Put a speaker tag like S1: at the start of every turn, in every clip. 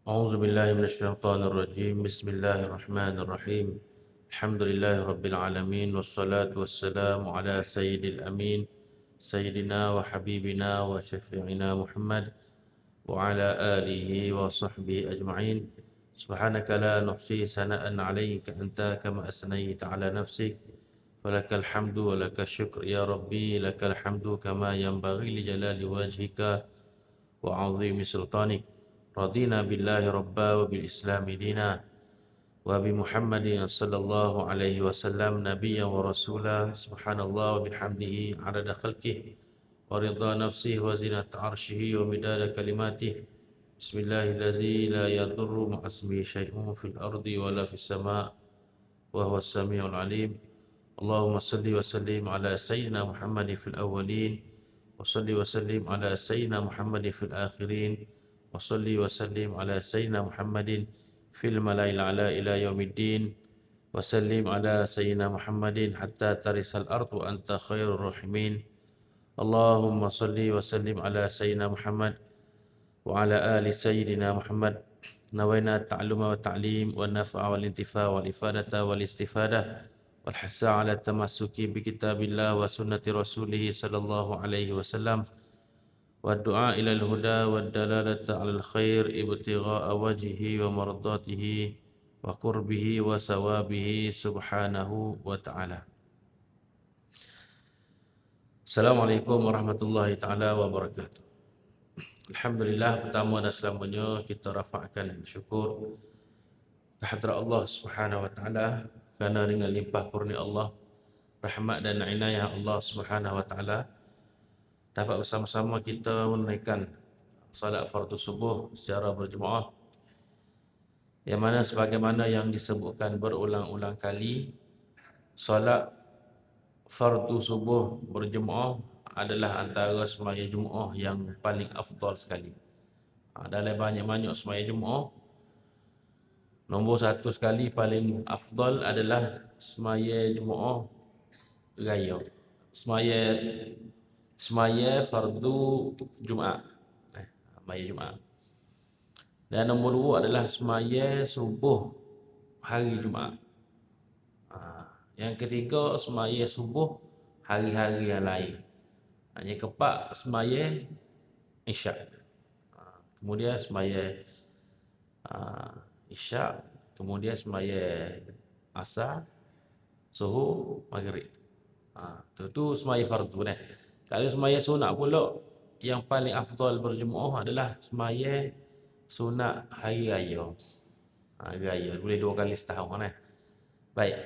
S1: أعوذ بالله من الشيطان الرجيم. بسم الله الرحمن الرحيم. الحمد لله رب العالمين، والصلاة والسلام على سيد الأمين سيدنا وحبيبنا وشفيعنا محمد وعلى آله وصحبه أجمعين. سبحانك لا نحصي ثناء عليك أنت كما أثنيت على نفسك، فلك الحمد ولك الشكر يا ربي. لك الحمد كما ينبغي لجلال وجهك وعظيم سلطانك. رضينا بالله ربا وبالإسلام دينا وبمحمد صلى الله عليه وسلم نبيا ورسولا. سبحان الله وبحمده عدد خلقه ورضا نفسه وزنة عرشه ومداد كلماته. بسم الله الذي لا يضر مع اسمه شيء في الأرض ولا في السماء وهو السميع العليم. اللهم صل وسلم على سيدنا محمد في الأولين، وصل وسلم على سيدنا محمد في الآخرين، وصل وسلم على سيدنا محمد في الملأ الأعلى إلى يوم الدين، وسلم على سيدنا محمد حتى ترث الأرض وأنت خير الراحمين. اللهم صل وسلم على سيدنا محمد وعلى آل سيدنا محمد. نوينا التعلم والتعليم والنفع والانتفاع والإفادة والاستفادة والحث على التمسك بكتاب الله وسنة رسوله صلى الله عليه وسلم، والدعاء إلى الهدى والدلالة على الخير ابتغاء وجهه ومرضاته وقربه وثوابه سبحانه وتعالى. Assalamualaikum warahmatullahi taala wabarakatuh. Alhamdulillah, pertama dan selamanya kita rafa'kan syukur kehadrat Allah Subhanahu wa taala kerana dengan limpah kurnia Allah, rahmat dan inayah Allah Subhanahu wa taala dapat bersama-sama kita menunaikan salat fardu subuh secara berjemaah, yang mana sebagaimana yang disebutkan berulang-ulang kali, salat fardu subuh berjemaah adalah antara sembahyang Jumaat yang paling afdal sekali. Dalam banyak-banyak sembahyang Jumaat, nombor satu sekali paling afdal adalah sembahyang Jumaat raya. Sembahyang fardu Jumaat. Sembahyang Jumaat. Dan nombor dua adalah sembahyang subuh hari Jumaat. Yang ketiga, sembahyang subuh hari-hari yang lain. Yang keempat, sembahyang Isyak. Kemudian sembahyang Isyak, kemudian sembahyang Asar, Zuhur, Maghrib. Itu sembahyang fardu. Kalau sembahyang sunat pula, yang paling afdal berjemaah adalah sembahyang sunat hari raya. Hari raya boleh 2 kali setahun. Baik.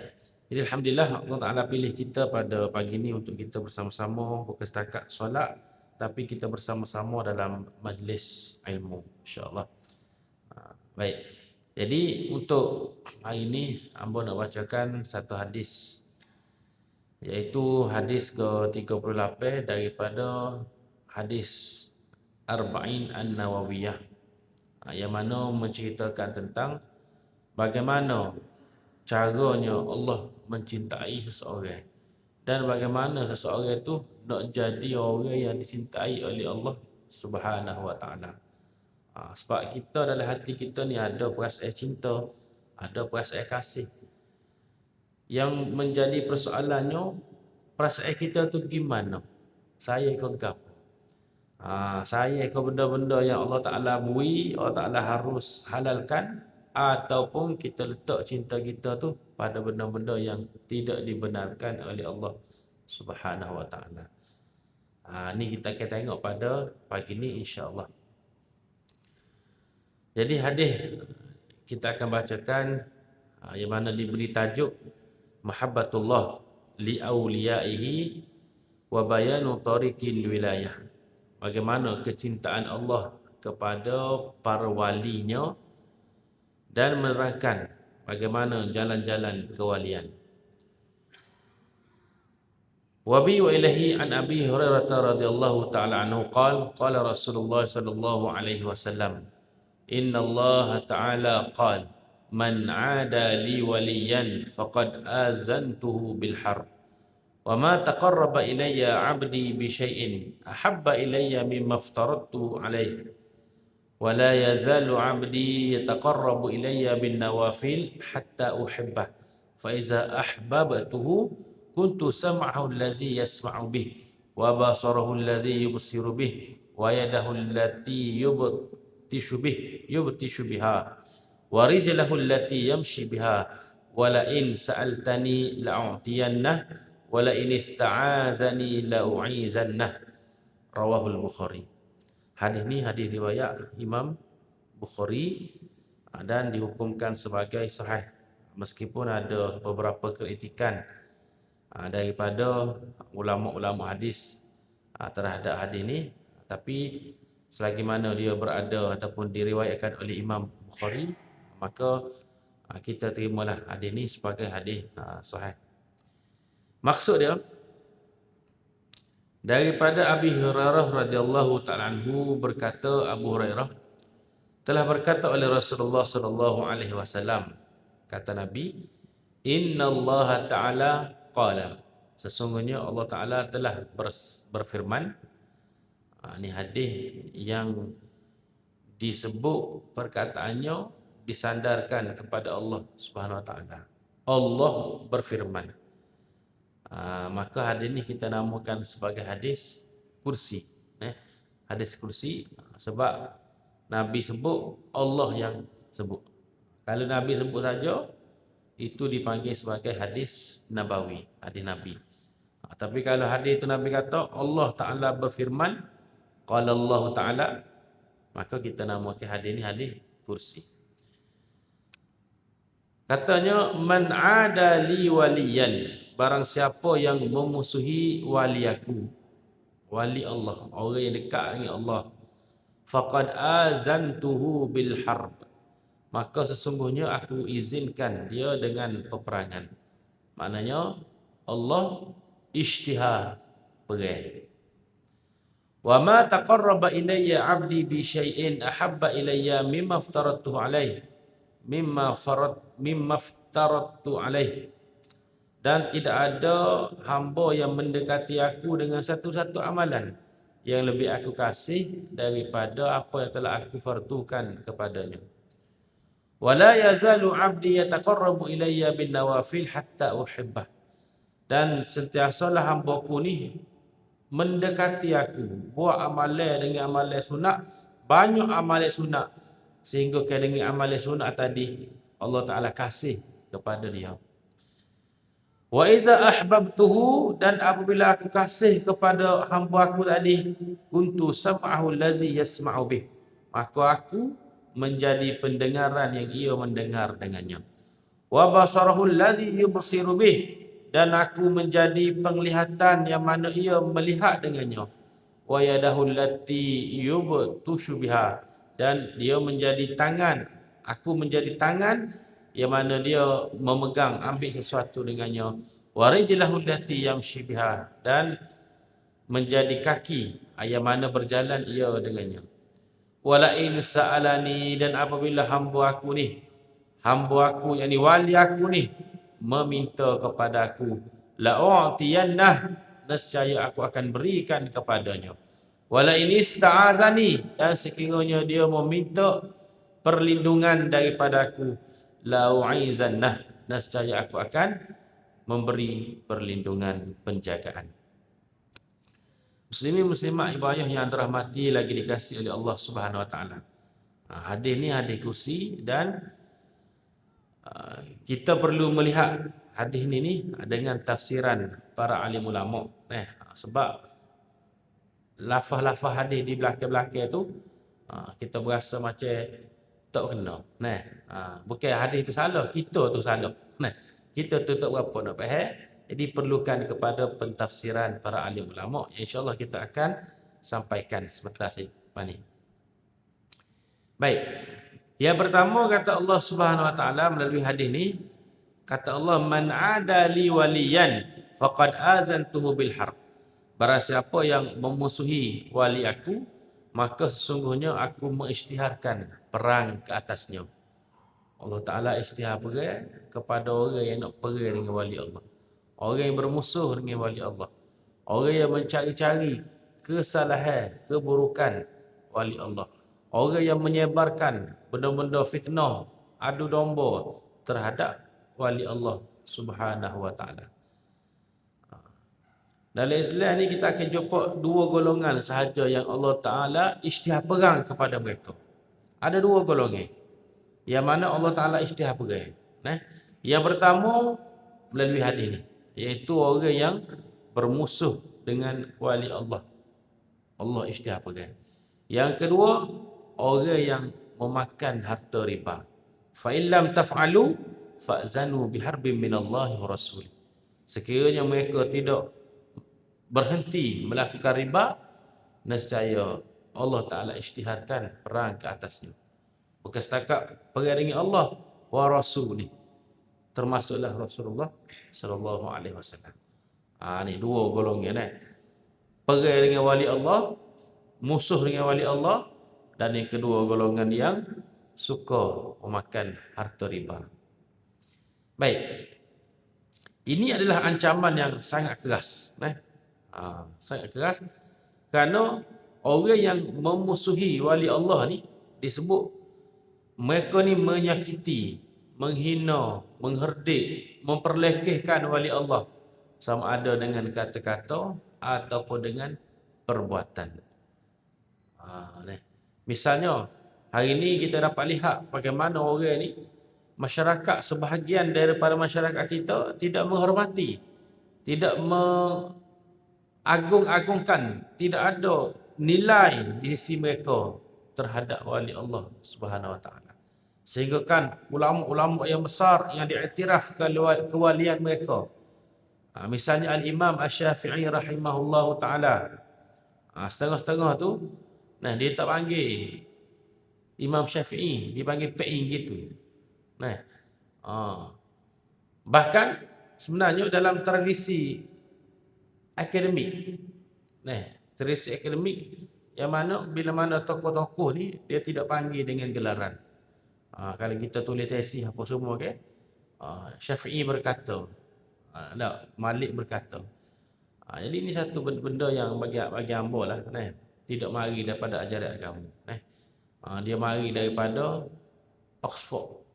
S1: Jadi Alhamdulillah Allah Ta'ala pilih kita pada pagi ini untuk kita bersama-sama bukan setakat solat, tapi kita bersama-sama dalam majlis ilmu, insya-Allah. Baik. Jadi untuk hari ini hamba nak bacakan satu hadis, iaitu hadis ke-38 daripada hadis Arba'in An-Nawawiyah, yang mana menceritakan tentang bagaimana caranya Allah mencintai seseorang dan bagaimana seseorang itu nak jadi orang yang dicintai oleh Allah Subhanahu wa taala. Sebab kita dalam hati kita ni ada perasaan cinta, ada perasaan kasih. Yang menjadi persoalannya, perasaan kita tu gimana? Saya ke engkau? Saya ke benda-benda yang Allah Ta'ala beri, Allah Ta'ala harus halalkan, ataupun kita letak cinta kita tu pada benda-benda yang tidak dibenarkan oleh Allah Subhanahu wa taala. Ni kita akan tengok pada pagi ni, insya-Allah. Jadi hadis kita akan bacakan yang mana diberi tajuk Mahabbatullah li auliyaihi wa bayanu tariqil wilayah. Bagaimana kecintaan Allah kepada para walinya dan menerangkan bagaimana jalan-jalan kewalian. Wa bi wa ilahi an Abi Hurairah radhiyallahu ta'ala anhu qala Rasulullah sallallahu alaihi wasallam, inna Allah ta'ala qala man 'ada li waliyan faqad azantuhu bil harb wa ma taqarraba ilayya 'abdi bi syai'in ahabba ilayya mimma aftaradtu alaihi ولا يزال عبدي يتقرب إلي بالنوافل حتى أحبه فإذا أحببته كنت سمعه الذي يسمع به وبصره الذي يبصر به ويده التي يبطش بها ورجله التي يمشي بها ولئن سألتني لأعطينه ولئن استعاذني لأعيذنه رواه البخاري. Hadis ni hadis riwayat Imam Bukhari dan dihukumkan sebagai sahih meskipun ada beberapa kritikan daripada ulama-ulama hadis terhadap hadis ni, tapi selagi mana dia berada ataupun diriwayatkan oleh Imam Bukhari, maka kita terimalah hadis ni sebagai hadis sahih. Maksud dia daripada Abi Hurairah radhiyallahu taala anhu, berkata Abu Hurairah telah berkata oleh Rasulullah sallallahu alaihi wasallam, kata Nabi, innallaha ta'ala qala, sesungguhnya Allah Taala telah berfirman. Ini hadis yang disebut perkataannya disandarkan kepada Allah Subhanahu wa taala. Allah berfirman. Maka hadis ini kita namakan sebagai hadis kursi. Hadis kursi sebab Nabi sebut, Allah yang sebut. Kalau Nabi sebut saja, itu dipanggil sebagai hadis nabawi, hadis Nabi. Tapi kalau hadis itu Nabi kata Allah Ta'ala berfirman, qala Allah Ta'ala, maka kita namakan hadis ini hadis kursi. Katanya, man ada li waliyan, barang siapa yang memusuhi wali aku, wali Allah, orang yang dekat dengan Allah, faqad azantuhu bil harb, maka sesungguhnya aku izinkan dia dengan peperangan. Maknanya Allah ishtihar perang. Wa ma taqarraba ilayya 'abdi bi syai'in ahabba ilayya mimma aftaradtuhu alayhi mimma aftaradtu alayhi, dan tidak ada hamba yang mendekati aku dengan satu-satu amalan yang lebih aku kasih daripada apa yang telah aku fardukan kepadanya. Wala yazalu 'abdi yataqarrabu ilayya bin nawafil hatta uhibbah, dan sentiasalah hamba-Ku ni mendekati aku, buat amalan dengan amalan sunat, banyak amalan sunat, sehingga dengan amalan sunat tadi Allah Ta'ala kasih kepada dia. Wa iza ahbabtuhu, dan apabila aku kasih kepada hamba aku tadi, kuntu sam'ahu allazi yasma'u bih, maka aku menjadi pendengaran yang ia mendengar dengannya. Wa basarahu allazi yubsiru bih, dan aku menjadi penglihatan yang mana ia melihat dengannya. Wa yadahu allati yubtushu biha, dan dia menjadi tangan, aku menjadi tangan yang mana dia memegang, ambil sesuatu dengannya. Wa rijlahu allati yamshi biha, dan menjadi kaki yang mana berjalan ia dengannya. Wala in sa'alani, dan apabila hamba aku yakni wali aku ni meminta kepada aku, la'u'tiyannah, nescaya aku akan berikan kepadanya. Wala in ista'azani, dan sekiranya dia meminta perlindungan daripada aku, la'u'izannah, nescaya aku akan memberi perlindungan, penjagaan. Muslimin muslimat ibadah yang dirahmati lagi dikasihi oleh Allah Subhanahu wa taala. Hadis ni hadis kursi, dan kita perlu melihat hadis ni dengan tafsiran para alim ulama. Sebab lafaz-lafaz hadis di belakang-belakang tu kita berasa macam tak kena. Bukan hadis tu salah, kita tu salah. Kita tu tak berapa nak faham. Jadi perlukan kepada pentafsiran para alim ulama. InsyaAllah kita akan sampaikan sebentar lepas ni. Baik. Yang pertama kata Allah Subhanahu wa taala melalui hadis ni, kata Allah, man ada li waliyan faqad azantuhu bil harb. Barang siapa yang memusuhi wali aku, maka sesungguhnya aku mengisytiharkan perang ke atasnya. Allah Ta'ala isytihar perang kepada orang yang nak perang dengan wali Allah, orang yang bermusuh dengan wali Allah, orang yang mencari-cari kesalahan, keburukan wali Allah, orang yang menyebarkan benda-benda fitnah, adu domba terhadap wali Allah Subhanahu wa taala. Dalam Islam ni kita akan jumpa dua golongan sahaja yang Allah Taala isytihar perang kepada mereka. Ada dua golongan yang mana Allah Taala isytihar perang. Yang pertama melalui hadis ni, iaitu orang yang bermusuh dengan wali Allah. Allah isytihar perang. Yang kedua, orang yang memakan harta riba. Fa illam taf'alu fa'zanu biharbin minallahi wa rasul. Sekiranya mereka tidak berhenti melakukan riba, nescaya Allah Ta'ala isytiharkan perang ke atasnya. Bukan setakat perang dengan Allah wa rasuli, termasuklah Rasulullah sallallahu alaihi wasallam. Ni dua golongan perang dengan wali Allah, musuh dengan wali Allah, dan yang kedua golongan yang suka memakan harta riba. Baik. Ini adalah ancaman yang sangat keras, sangat keras, kerana orang yang memusuhi wali Allah ni disebut mereka ni menyakiti, menghina, mengherdik, memperlekehkan wali Allah, sama ada dengan kata-kata ataupun dengan perbuatan. Misalnya hari ini kita dapat lihat bagaimana orang ni, masyarakat, sebahagian daripada masyarakat kita tidak menghormati, tidak agung-agungkan, tidak ada nilai di sisi mereka terhadap wali Allah Subhanahu wa taala. Sehingga kan ulama-ulama yang besar yang diiktiraf kewalian mereka. Misalnya Al-Imam Asy-Syafi'i rahimahullahu taala. Setengah-setengah tu dia tak panggil Imam Syafi'i, dipanggil Pe'ing gitu. Bahkan sebenarnya dalam tradisi akademik, tradisi akademik yang mana bila mana tokoh-tokoh ni dia tidak panggil dengan gelaran. Kalau kita tulis tesis apa semua kan, Syafi'i berkata, Malik berkata. Jadi ini satu benda yang bagi hamba lah, tidak mari daripada ajaran agama. Dia mari daripada Oxford,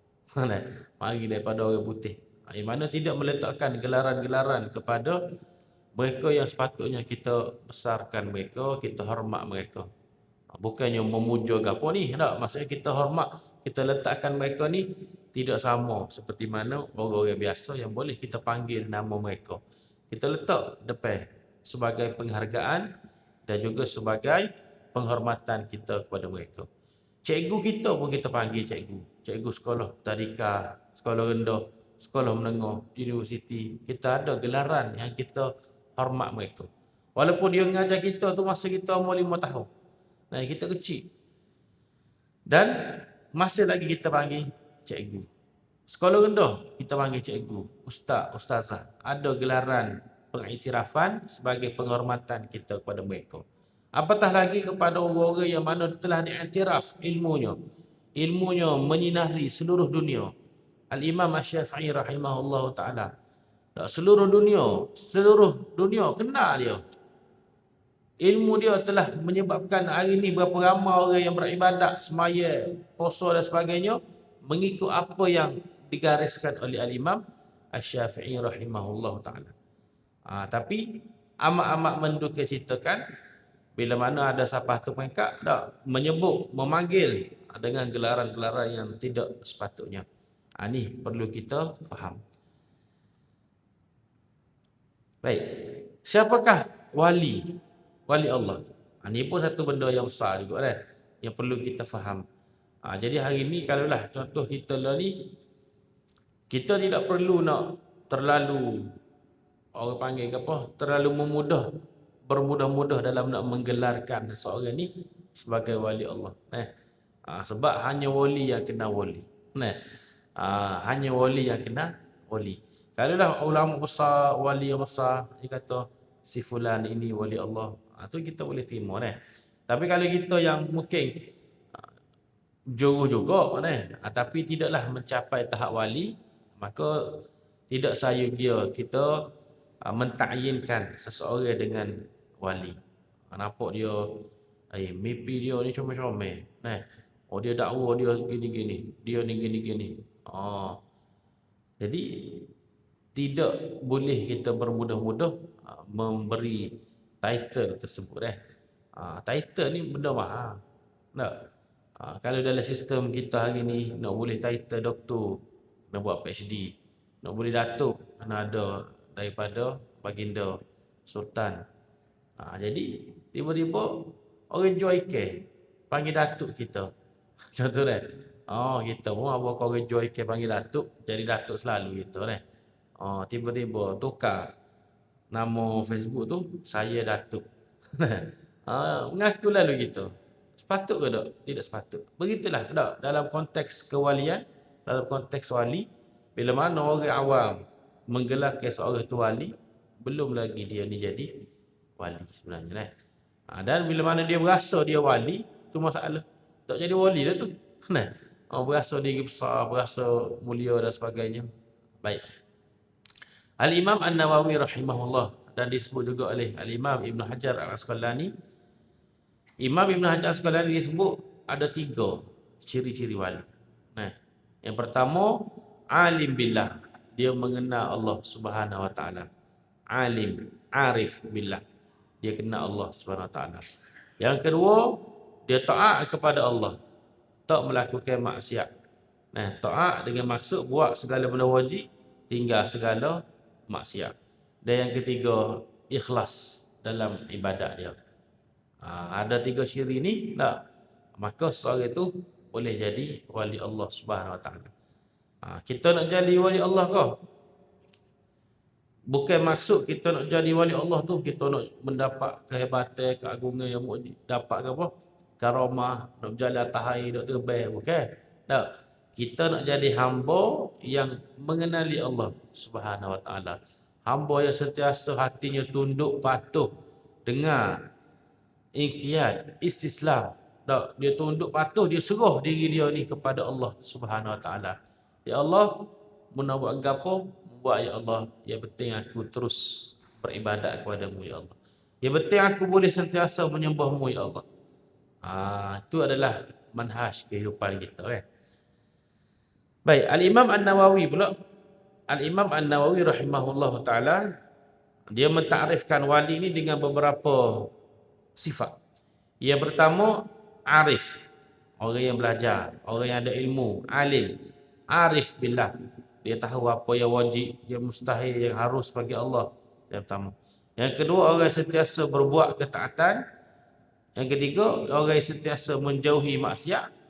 S1: mari daripada orang putih, yang mana tidak meletakkan gelaran-gelaran kepada mereka yang sepatutnya kita besarkan mereka, kita hormat mereka. Bukannya memuja ke apa ni, tak. Maksudnya kita hormat, kita letakkan mereka ni tidak sama seperti mana orang-orang biasa yang boleh kita panggil nama mereka. Kita letak depan sebagai penghargaan dan juga sebagai penghormatan kita kepada mereka. Cikgu kita pun kita panggil cikgu. Cikgu sekolah tadika, sekolah rendah, sekolah menengah, universiti. Kita ada gelaran yang kita hormat mereka. Walaupun dia mengajar kita tu masa kita umur 5 tahun. Kita kecil. Dan masih lagi kita panggil cikgu. Sekolah rendah kita panggil cikgu, ustaz, ustazah. Ada gelaran pengiktirafan sebagai penghormatan kita kepada mereka. Apatah lagi kepada orang-orang yang mana telah diiktiraf ilmunya. Ilmunya menyinari seluruh dunia. Al-Imam Asy-Syafi'i rahimahullahu ta'ala. Seluruh dunia kenal dia. Ilmu dia telah menyebabkan hari ini berapa ramai orang yang beribadat, semaya, puasa dan sebagainya mengikut apa yang digariskan oleh Al-Imam Asy-Syafi'i rahimahullahu ta'ala. Tapi amat-amat mendukacitakan bila mana ada siapa tu pengkat menyebut, memanggil dengan gelaran-gelaran yang tidak sepatutnya. Ini perlu kita faham. Baik. Siapakah wali Allah? Ini pun satu benda yang besar juga yang perlu kita faham. Jadi hari ini kalaulah contoh kita lah ni, kita tidak perlu nak terlalu, orang panggil ke apa, terlalu bermudah-mudah dalam nak menggelarkan seseorang ni sebagai wali Allah. Sebab hanya wali yang kena wali. Hanya wali yang kena wali. Kalaulah ulama besar, wali yang besar, dia kata si fulan ini wali Allah, tu kita boleh terima. Tapi kalau kita yang mungkin jauh juga, tapi tidaklah mencapai tahap wali, maka tidak sayugia kita mentakyinkan seseorang dengan wali. Nampak dia Mimpi dia ni comel-comel. Nah, oh dia dakwa dia gini-gini, dia ni gini-gini. Jadi tidak boleh kita bermudah-mudah memberi title tersebut title ni benda mahal. Tak? Kalau dalam sistem kita hari ni nak boleh title doktor, nak buat PhD, nak boleh datuk, kena ada daripada baginda sultan. Jadi tiba-tiba orang jual ikan panggil datuk kita. Contoh dah. Kita pun apa orang jual ikan panggil datuk, jadi datuk selalu kita dah. Tiba-tiba tukar nama Facebook tu saya datuk. Mengaku lalu kita. Sepatut ke tak? Tidak sepatut. Begitulah tak? Dalam konteks kewalian, dalam konteks wali, bila mana orang awam menggelarkan seorang tu wali, belum lagi dia ni jadi wali sebenarnya. Dan bila mana dia berasa dia wali, tu masalah. Tak jadi wali dah tu. Berasa diri besar, berasa mulia dan sebagainya. Baik. Al-Imam An-Nawawi rahimahullah, dan disebut juga oleh Al-Imam Ibn Hajar Al-Asqalani. Imam Ibn Hajar Al-Asqalani disebut ada 3 ciri-ciri wali. Yang pertama, alim billah. Dia mengenal Allah Subhanahu wa taala. Alim, arif billah. Dia kenal Allah Subhanahu wa taala. Yang kedua, dia taat kepada Allah. Tak melakukan maksiat. Taat dengan maksud buat segala benda wajib, tinggal segala maksiat. Dan yang ketiga, ikhlas dalam ibadat dia. Ada 3 ciri ni tak, maka seorang itu boleh jadi wali Allah Subhanahu wa taala. Kita nak jadi wali Allah ke? Bukan maksud kita nak jadi wali Allah tu kita nak mendapat kehebatan, keagungan yang dapat ke apa? Karamah, nak berjalan atas air, nak terbang, bukan. Tak. Kita nak jadi hamba yang mengenali Allah Subhanahu wa taala. Hamba yang sentiasa hatinya tunduk, patuh, dengar, inqiyad, istislam. Tak, dia tunduk patuh, dia serah diri dia ni kepada Allah Subhanahu wa taala. Ya Allah, mun nak buat gapo, buat ya Allah. Yang penting aku terus beribadat kepada-Mu ya Allah. Yang penting aku boleh sentiasa menyembah-Mu ya Allah. Itu adalah manhaj kehidupan kita Baik, Al-Imam An-Nawawi pula. Al-Imam An-Nawawi rahimahullahu taala, dia mentakrifkan wali ni dengan beberapa sifat. Yang pertama, arif. Orang yang belajar, orang yang ada ilmu, alim, arif billah. Dia tahu apa yang wajib, yang mustahil, yang harus bagi Allah. Yang pertama. Yang kedua, orang yang sentiasa berbuat ketaatan. Yang ketiga, orang yang sentiasa menjauhi maksiat.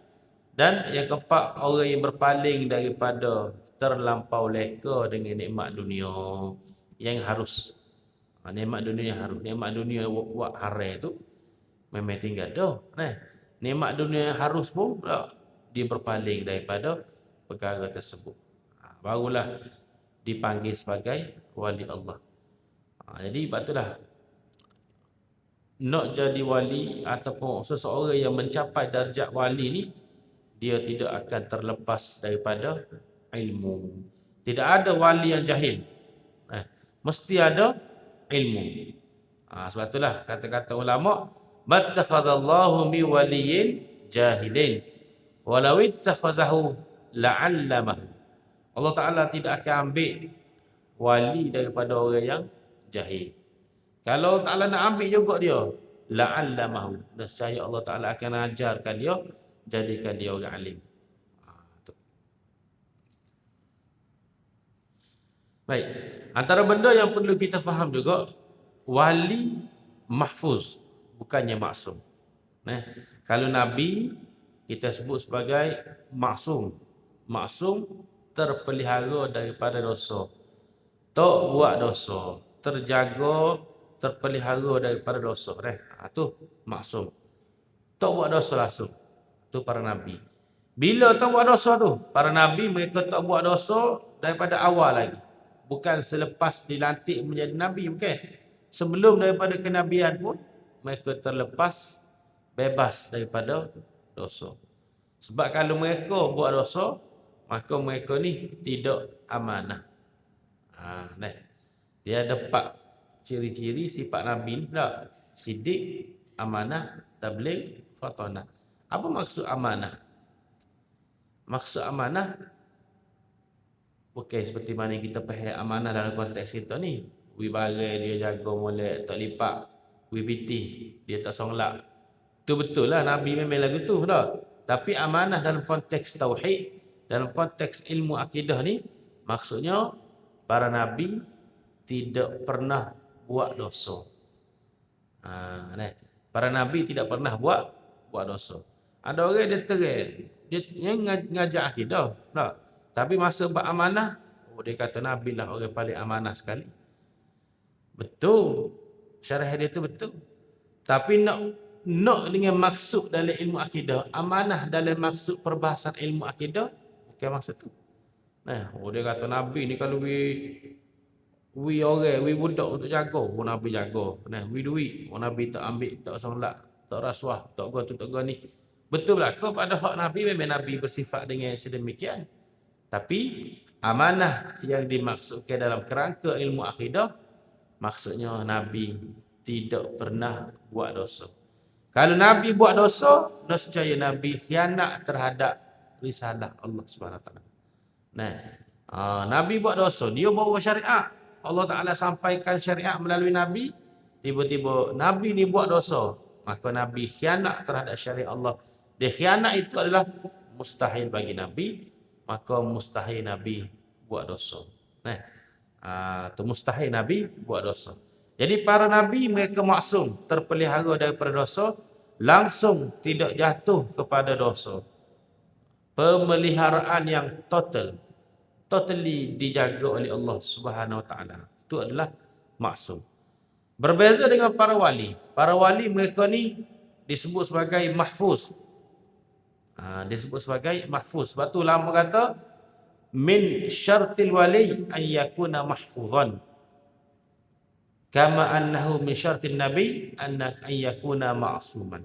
S1: Dan yang keempat, orang yang berpaling daripada terlampau leka dengan nikmat dunia yang harus. Nikmat dunia yang harus. Nikmat dunia buat haram tu memang tinggal dah. Nikmat dunia yang harus pun dia berpaling daripada perkara tersebut. Barulah dipanggil sebagai wali Allah. Jadi patutlah nak jadi wali ataupun seseorang yang mencapai darjat wali ni, dia tidak akan terlepas daripada ilmu. Tidak ada wali yang jahil. Mesti ada ilmu. Sebab itulah kata-kata ulama, mattakhadallahu mi waliyin jahilin walau ittakhazahu la'allamahu. Allah Ta'ala tidak akan ambil wali daripada orang yang jahil. Kalau Allah Ta'ala nak ambil juga dia, la'allamahu. Nescaya Allah Ta'ala akan ajarkan dia, jadikan dia orang alim. Baik. Antara benda yang perlu kita faham juga, wali mahfuz, bukannya maksum. Kalau Nabi, kita sebut sebagai maksum. Maksum terpelihara daripada dosa. Tak buat dosa. Terjaga, terpelihara daripada dosa. Itu maksum. Tak buat dosa langsung. Itu para Nabi. Bila tak buat dosa tu? Para Nabi mereka tak buat dosa daripada awal lagi. Bukan selepas dilantik menjadi Nabi. Bukan. Sebelum daripada kenabian pun, mereka terlepas, bebas daripada dosa. Sebab kalau mereka buat dosa, maka mereka ni tidak amanah. Dia ada 4 ciri-ciri sifat Nabi ni tak? Siddiq, amanah, tabligh fatanah. Apa maksud amanah? Maksud amanah bukan seperti mana kita faham amanah dalam konteks kita ni. Wibarai dia jaga molek, tak lipat. Wipiti, dia tak songlak. Itu betul lah Nabi memang lagu tu dah. Tapi amanah dalam konteks tauhid, dalam konteks ilmu akidah ni, maksudnya para Nabi tidak pernah buat dosa. Para Nabi tidak pernah buat dosa. Ada orang dia terang, dia ngajak akidah. Tak. Tapi masa buat amanah, dia kata Nabi lah orang paling amanah sekali. Betul. Syarah dia tu betul. Tapi nak dengan maksud dalam ilmu akidah, amanah dalam maksud perbahasan ilmu akidah, bukan maksud tu. Dia kata Nabi ni kalau we orang, we budak untuk jaga, Nabi jaga. We duit, Nabi tak ambil, tak solat, tak rasuah, tak gua tu, tak gua ni. Betul berlaku pada hak Nabi, memang Nabi bersifat dengan sedemikian. Tapi amanah yang dimaksudkan dalam kerangka ilmu akidah, maksudnya Nabi tidak pernah buat dosa. Kalau Nabi buat dosa, nescaya Nabi khianat terhadap risalah Allah SWT. Nabi buat dosa, dia bawa syariat. Allah Ta'ala sampaikan syariat melalui Nabi, tiba-tiba Nabi ni buat dosa, maka Nabi khianat terhadap syariat Allah. Dia khianat itu adalah mustahil bagi Nabi, maka mustahil Nabi buat dosa. Itu mustahil Nabi buat dosa. Jadi para Nabi mereka maksum, terpelihara daripada dosa, langsung tidak jatuh kepada dosa. Pemeliharaan yang totally dijaga oleh Allah Subhanahu Wa Taala. Itu adalah maksum. Berbeza dengan para wali. Para wali mereka ni disebut sebagai mahfuz. Disebut sebagai mahfuz. Sebab tu ulama kata min syartil wali an yakuna mahfuzan. Kama annahu min syartil nabi an yakuna ma'suman.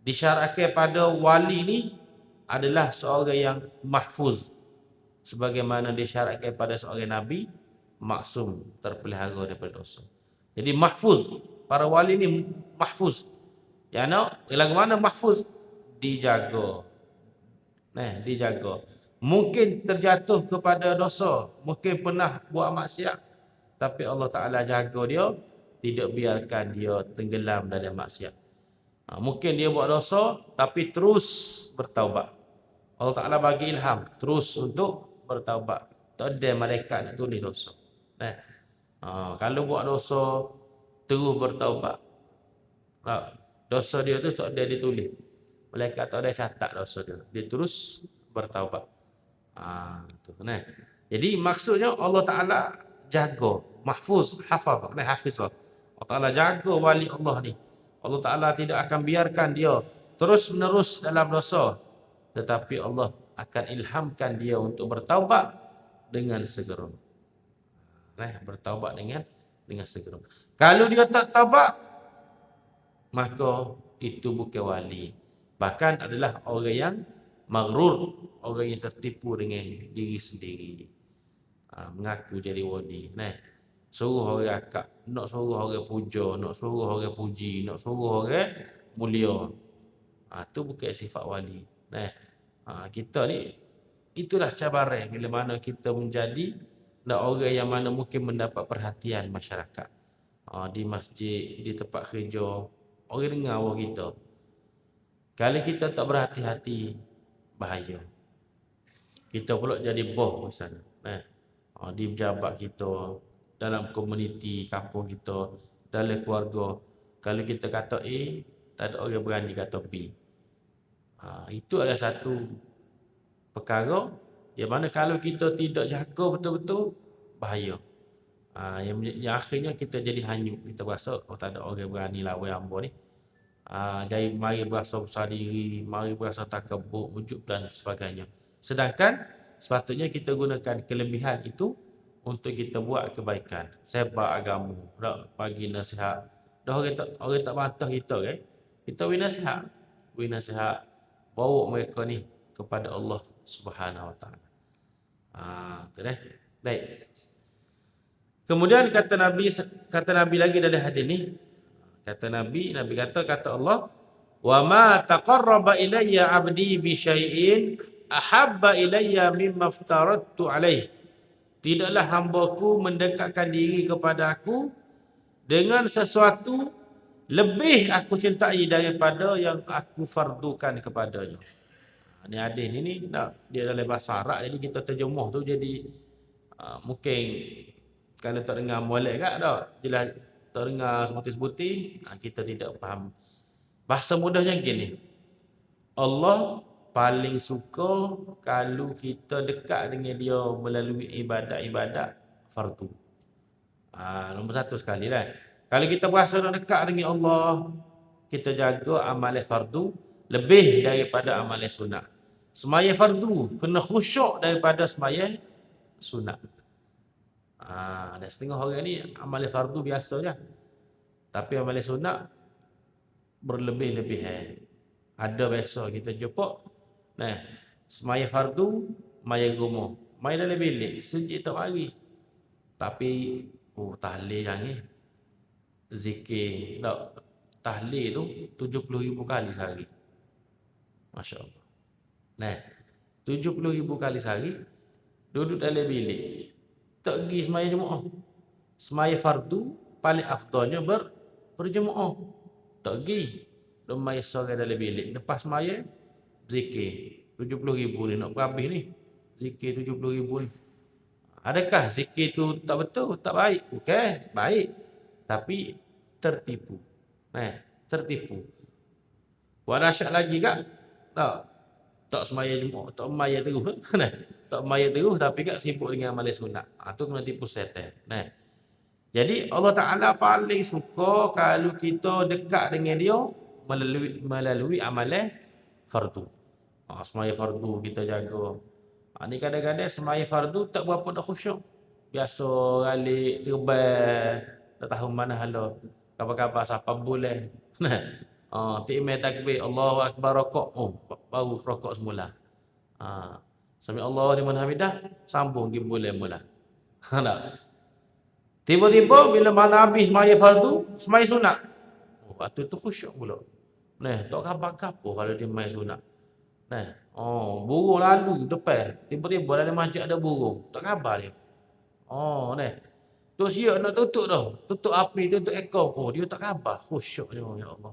S1: Disyaratkan pada wali ni adalah seorang yang mahfuz, sebagaimana disyaratkan pada seorang nabi maksum, terpelihara daripada dosa. Jadi mahfuz, para wali ni mahfuz. Lagu mana mahfuz? Dijaga. Dijaga. Mungkin terjatuh kepada dosa, mungkin pernah buat maksiat, tapi Allah Ta'ala jaga dia, tidak biarkan dia tenggelam dalam maksiat. Mungkin dia buat dosa, tapi terus bertaubat. Allah Ta'ala bagi ilham, terus untuk bertaubat. Tak ada malaikat nak tulis dosa. Kalau buat dosa, terus bertaubat, dosa dia tu tak ada ditulis. Malaikat tak ada catat dosa dia. Dia terus bertaubat. Jadi maksudnya Allah Ta'ala jaga, mahfuz, hafaz, hafizah. Allah Ta'ala jaga wali Allah ni. Allah Ta'ala tidak akan biarkan dia terus menerus dalam dosa, tetapi Allah akan ilhamkan dia untuk bertaubat dengan segera. Bertaubat dengan segera. Kalau dia tak taubat, maka itu bukan wali. Bahkan adalah orang yang maghrur, orang yang tertipu dengan diri sendiri. Mengaku jadi wali. Suruh orang akak, nak suruh orang puja, nak suruh orang puji, nak suruh orang mulia. Itu bukan sifat wali. Kita ni, itulah cabaran bila mana kita menjadi orang yang mana mungkin mendapat perhatian masyarakat. Di masjid, di tempat kerja, orang dengar awak kita. Kalau kita tak berhati-hati, bahaya. Kita pula jadi bos misalnya. Di pejabat kita, dalam komuniti kampung kita, dalam keluarga. Kalau kita kata A, tak ada orang berani kata B. Itu adalah satu perkara yang mana kalau kita tidak jaga betul-betul, bahaya. Yang akhirnya kita jadi hanyut. Kita rasa tak ada orang berani lawan hamba ni. Jadi mari berasa besar diri, mari berasa takabur, ujub dan sebagainya. Sedangkan sepatutnya kita gunakan kelebihan itu untuk kita buat kebaikan, sebar agama, bagi nasihat. Orang tak bantah kita kan? Kita beri nasihat, bawa mereka ni kepada Allah Subhanahu Wa Taala. Baik. Kemudian kata Nabi lagi dalam hadis ni, kata Allah, Wa ma taqarraba ilayya 'abdi bi syai'in ahabba ilayya mimma aftaradtu alaih. Tidaklah hamba-Ku mendekatkan diri kepada Aku dengan sesuatu lebih Aku cintai daripada yang Aku fardukan kepadanya. Ni hadis ni dia dalam bahasa Arab, jadi kita terjemah tu jadi mungkin kalau tak dengar molek kat dah. Jelas tak dengar sebuti-sebuti, kita tidak faham. Bahasa mudahnya gini. Allah paling suka kalau kita dekat dengan dia melalui ibadat-ibadat fardu. Nombor satu sekali lah. Kalau kita berasa nak dekat dengan Allah, kita jaga amalan fardu lebih daripada amalan sunat. Semaya fardu kena khusyuk daripada semaya sunat. Dan setengah orang ni amalan fardu biasa je. Tapi amalan sunat berlebih-lebihan. Ada biasa kita jumpa. Nah, semaya fardu, maya rumah. Maya dalam bilik, sejik tak mari. Tapi tahlil jangan. Zikir, tak. Tahlil tu 70,000 kali sehari. Masya Allah. Nah, 70,000 kali sehari, duduk dalam bilik. Tak pergi semaya jemaah. Semaya fardu, paling afdalnya berjemaah. Tak pergi. Lemai seorang dalam bilik. Lepas semaya, zikir. 70,000 ni nak berhabis ni. Zikir 70,000 ni. Adakah zikir tu tak betul? Tak baik? Bukan, baik. Tapi tertipu. Tertipu. Buat dahsyat lagi kak? Tak semaya jemaah, tak maya terus. Tak maya terus tapi kak sibuk dengan amalan sunat. Tu kena tipu setan. Jadi Allah Ta'ala paling suka kalau kita dekat dengan dia melalui amalan fardu. Semaya fardu kita jaga. Ni kadang-kadang semaya fardu tak berapa nak khusyuk. Biasa galik, terbang, tak tahu mana hala. Kabar-kabar siapa boleh. Tikmai takbir, Allahu Akbar, rokok. Baru rokok semula. Sami Allah liman hamidah, sambung pergi boleh mula. Tiba-tiba bila mana habis semaya fardu, semaya sunat. Waktu tu khusyuk pula. Tak khabar-khabar kalau dia main sunat. Burung lalu depan. Tiba-tiba dalam masjid ada burung. Tak khabar dia. Tu siap nak tutup dah. Tutup api, tutup ekor. Dia tak khabar. Khusyuk dia. Ya Allah.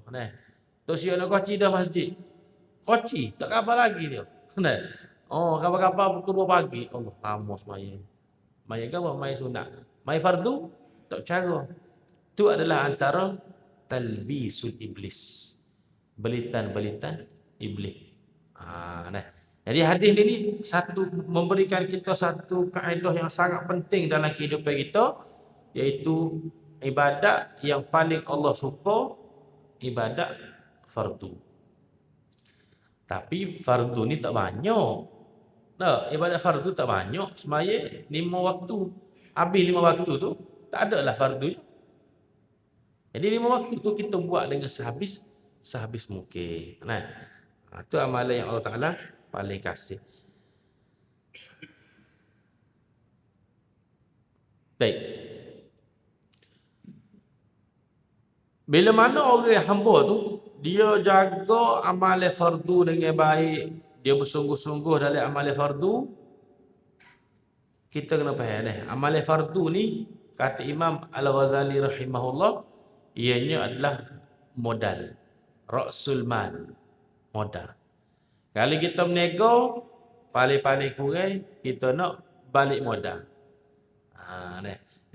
S1: Tu siap nak koci dah masjid. Koci. Tak khabar lagi dia. Khabar-khabar pukul 2 pagi. Allah, lama semaya. Maya ke apa? Maya sunat. Maya fardu, tak cara. Itu adalah antara talbisul iblis. Belitan-belitan iblis. Jadi hadis ini memberikan kita satu kaedah yang sangat penting dalam kehidupan kita, iaitu ibadat yang paling Allah suka, ibadat fardu. Tapi fardu ni tak banyak. Ibadat fardu tak banyak. Semaya 5 waktu. Habis 5 waktu tu, tak ada lah fardu. Jadi 5 waktu tu kita buat dengan sehabis mungkin. Itu amalan yang Allah Ta'ala paling kasih. Baik. Bila mana orang hamba tu, dia jaga amalan fardu dengan baik, dia bersungguh-sungguh dalam amalan fardu, kita kena faham amalan fardu ni, kata Imam Al-Ghazali rahimahullah, ianya adalah modal. Ra'sul mal. Modal. Kalau kita menego, paling-paling kurang, kita nak balik modal.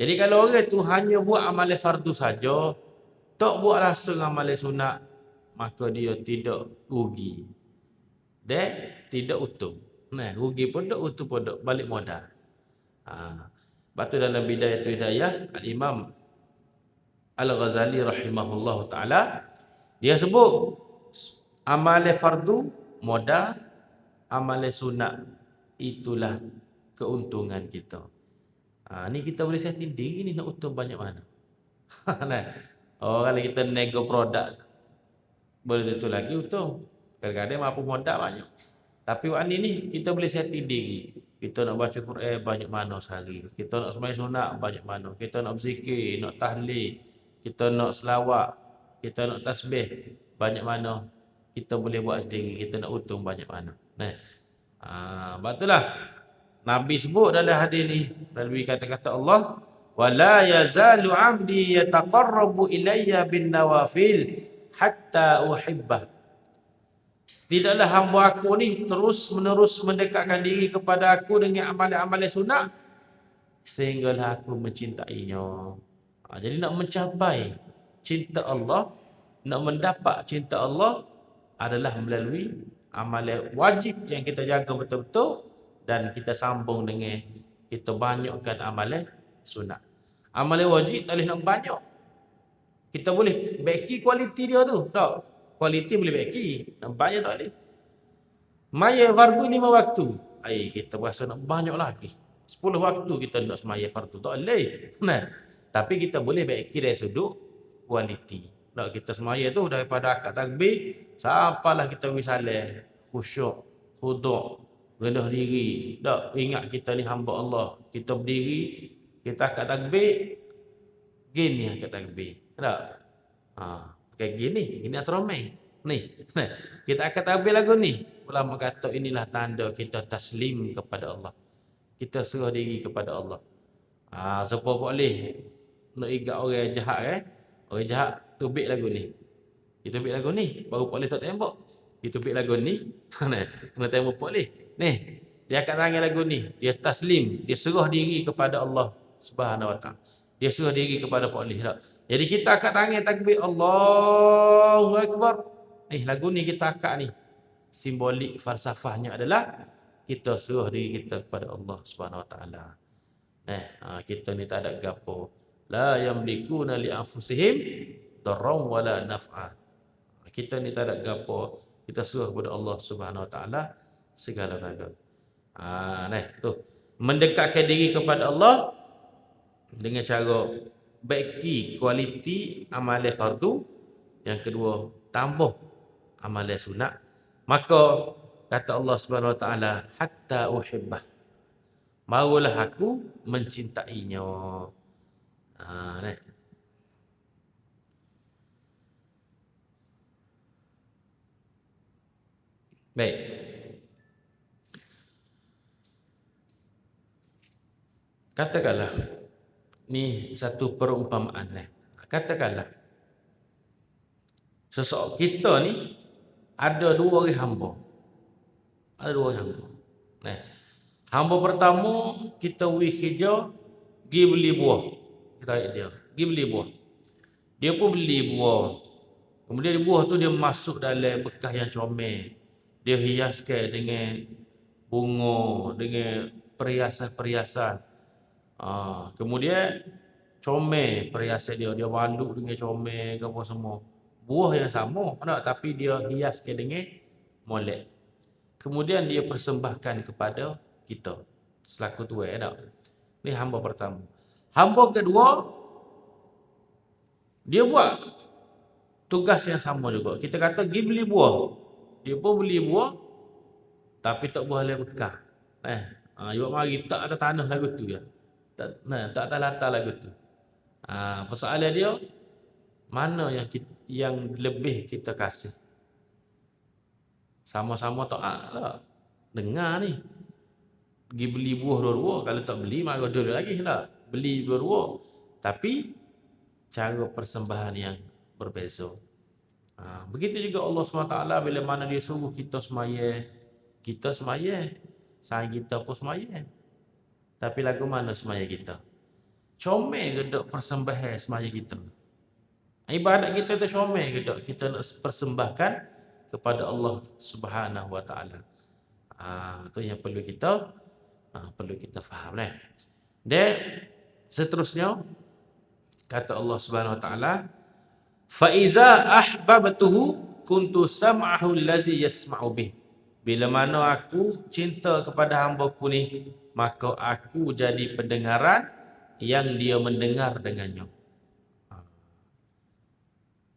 S1: Jadi kalau orang tu hanya buat amalan fardu saja, tak buat langsung amalan sunat, maka dia tidak rugi. Dan tidak utuh. Rugi pun tak, utuh pun tak, balik modal. Lepas tu dalam Bidayatul Hidayah, Al-Imam Al-Ghazali rahimahullah ta'ala, dia sebut amalan fardu modal, amalan sunat itulah keuntungan kita. Ni kita boleh setting diri ni nak untung banyak mana. Kalau kita nego produk, boleh tentu lagi untung. Kadang-kadang mampu modal banyak. Tapi waktu ni kita boleh setting diri. Kita nak baca Quran banyak mana sehari. Kita nak sembahyang sunat banyak mana. Kita nak berzikir, nak tahlil, kita nak selawat, kita nak tasbih banyak mana. kita boleh buat sendiri, kita nak untung banyak mana. Nah, sebab itulah Nabi sebut dalam hadis ni melalui kata-kata Allah, wala yazalu 'abdi yataqarrabu ilayya bin nawafil hatta uhibbah. Tidaklah hamba aku ni terus menerus mendekatkan diri kepada aku dengan amalan-amalan sunat sehinggalah aku mencintainya. Jadi nak mencapai cinta Allah, nak mendapat cinta Allah adalah melalui amalan wajib yang kita jaga betul-betul dan kita sambung dengan kita banyakkan amalan sunat. Amalan wajib tak boleh nak banyak. Kita boleh baiki kualiti dia tu. Tak. Kualiti boleh baiki. Nak banyak tak boleh. Maya fardu 5 waktu. Kita berasa nak banyak lagi. 10 waktu kita nak semaya fardu. Tak boleh. Nah. Tapi kita boleh baiki dari sudut kualiti. Tak, kita semaya tu daripada akad takbir sampailah kita wisalah, khusyuk, khuduk, rendah diri. Tak, ingat kita ni hamba Allah. Kita berdiri, kita akad takbir, gini akad takbir. Tak? Kayak gini atromai. Ni. Kita akad takbir lagu ni. Ulama kata inilah tanda kita taslim kepada Allah. Kita serah diri kepada Allah. Siapa boleh nak igat orang jahat orang jahat tubik lagu ni. Dia tubik lagu ni, baru boleh tak tembak. Dia tubik lagu ni, kena tembak boleh. Ni, dia akad tangan lagu ni, dia taslim, dia serah diri kepada Allah Subhanahu Wa Taala. Dia serah diri kepada boleh tak. Jadi kita akad tangan takbir Allahu Akbar. Lagu ni kita akad ni. Simbolik falsafahnya adalah kita serah diri kita kepada Allah Subhanahu Wa Taala. Kita ni tak ada gapo. La yamlikuna li anfusihim darran wala naf'a. Kita ni tak ada gapo. Kita serah kepada Allah Subhanahu Wa Taala segala-galanya. Tu. Mendekatkan diri kepada Allah dengan cara baiki kualiti amalan fardu. Yang kedua, tambah amalan sunat. Maka kata Allah Subhanahu Wa Taala, hatta uhibbah. Barulah aku mencintainya. Baik. Katakanlah ni satu perumpamaan. Katakanlah seseorang kita ni ada 2 orang hamba. Ada 2 orang hamba. Hamba pertama kita kerja pergi beli buah. Kita dia pergi beli buah. Dia pun beli buah. Kemudian buah tu dia masuk dalam bekas yang comel. Dia hiaskan dengan bunga, dengan perhiasan-perhiasan. Kemudian comel perhiasan dia balut dengan comel ke apa semua. Buah yang sama, tapi dia hiaskan dengan molek. Kemudian dia persembahkan kepada kita selaku tuan. Ni hamba pertama. Hamba kedua, dia buat tugas yang sama juga. Kita kata pergi beli buah. Dia pun beli buah tapi tak buah dalam bekas. Dia mari tak atas tanah lagu tu ya. Tak atas latar lagu tu. Persoalan dia, mana yang lebih kita kasih? Sama-sama taat lah. Dengar ni. Pergi beli buah dua-dua. Kalau tak beli, maka dua lagi lah. Beli dua-dua. Tapi, cara persembahan yang berbeza. Begitu juga Allah SWT bila mana dia suruh kita semaya. Kita semaya. Sayang kita pun semaya. Tapi lagu mana semaya kita? Comel ke dok persembahan semaya kita? Ibadat kita tu comel ke dok kita nak persembahkan kepada Allah Subhanahu Wa Taala. Itu yang perlu kita faham. Dan seterusnya kata Allah Subhanahu Wa Taala, fa iza ahbabtuhu kuntu sam'ahu allazi yasma'u bih. Bila mana aku cinta kepada hamba-Ku ni, maka aku jadi pendengaran yang dia mendengar dengannya.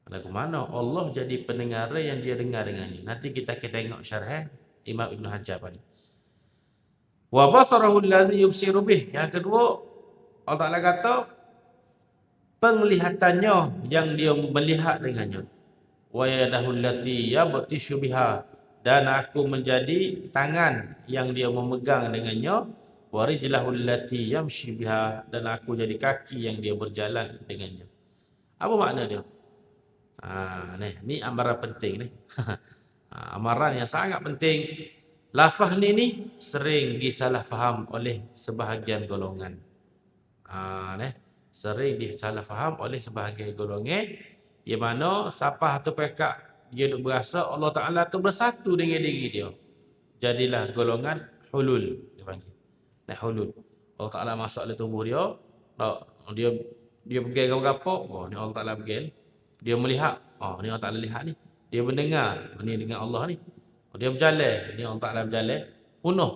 S1: Lagu mana Allah jadi pendengar yang dia dengar dengannya. Nanti kita tengok syarah Imam Ibn Hajar ni. Wa basarahu allazi yubsiru bih. Yang kedua, Allah Taala kata penglihatannya yang dia melihat dengannya. wa yadahu allati yabtishu biha, dan aku menjadi tangan yang dia memegang dengannya, wa rijlahu allati yamshi biha, dan aku jadi kaki yang dia berjalan dengannya. Apa makna dia? Ni amaran penting ni. Amaran yang sangat penting. Lafaz ni sering disalah faham oleh sebahagian golongan. Sering disalah faham oleh sebahagian golongan, yang mana siapa atau pekak dia duk berasa Allah Taala tu bersatu dengan diri dia. Jadilah golongan hulul dipanggil. Hulul. Allah Taala masuk dalam tubuh dia, dia dia pegang apa? Oh, ni Allah Taala pegang. Dia melihat, oh ni Allah Taala lihat ni. Dia mendengar, ni dengan Allah ni. Dia berjalan, ni Allah Taala berjalan. Penuh.